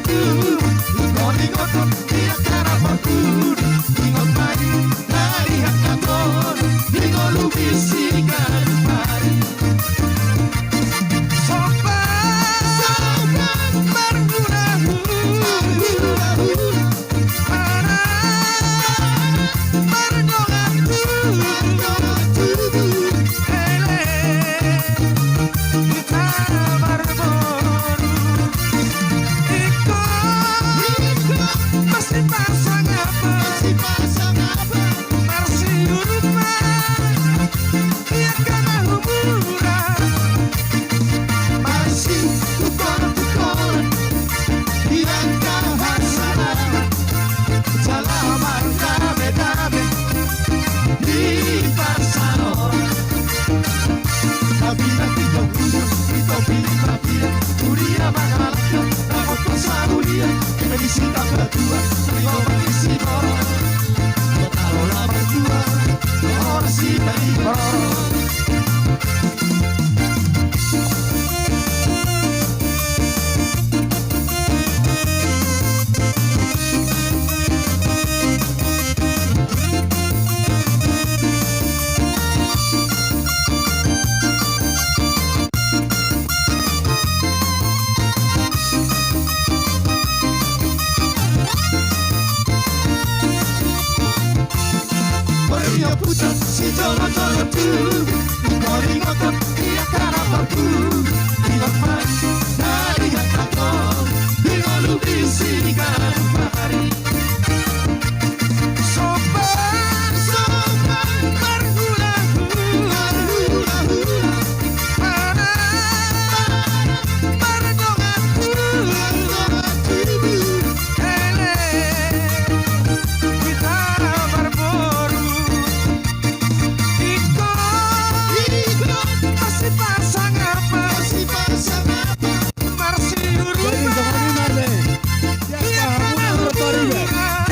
tu, ingot-ingot dia cara portur, ingot mari dari hakaton, ingot lubisi kadupari. Sopan berguna-guna, para berdongatu, hele kita berboru, ikut pasti pasang apa, marsi urut dia kena humuran, marsi tukor-tukor dirangka harsana, jalan dame-dame di Barcelona. Kabina kita punya, kita pilih papia, kuria magalaknya, dapat pasabulia, kita disita berdua, terima berdisi orang. Kalau lah berdua, orang sih dari orang. Maria puta, si jono-jono tu, ingot-ingot dia cara portur, ingot mari dari hakaton, ingot lubisi kadupari. Sopan berguna-guna, para berdongatu, hele kita berboru, ikut pasti pasang apa, marsi urutan dia kena hubungan,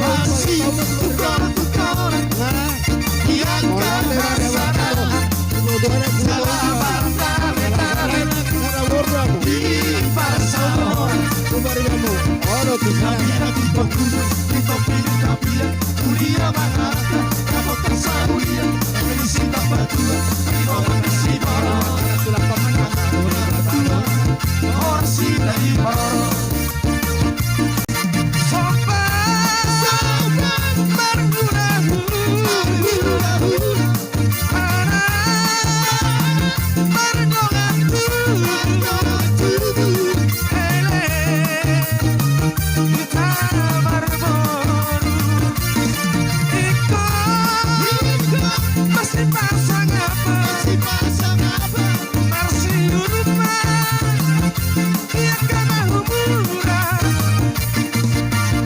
marsi tukar-tukar dia kena harsana, jalan dame-dame di Barcelona. Kabina kita punya, kita pilih kapia, kuria magalaknya, dapat pasabulia, kita disita berdua, terima berdisi orang. Orang sih dari orang. Sopan berguna-guna, para berdongatu, hele kita berboru, ikut pasti pasang apa, marsi urutan dia kena humuran,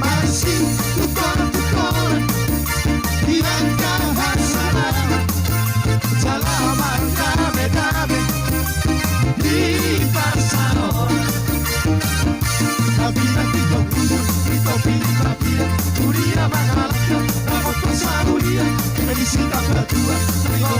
marsi tukor-tukor dirangka harsana, jalan dame-dame di Barcelona. Kabina kita punya, kita pilih papia, kuria magalaknya, dapat pasabulia, kita disita berdua, terima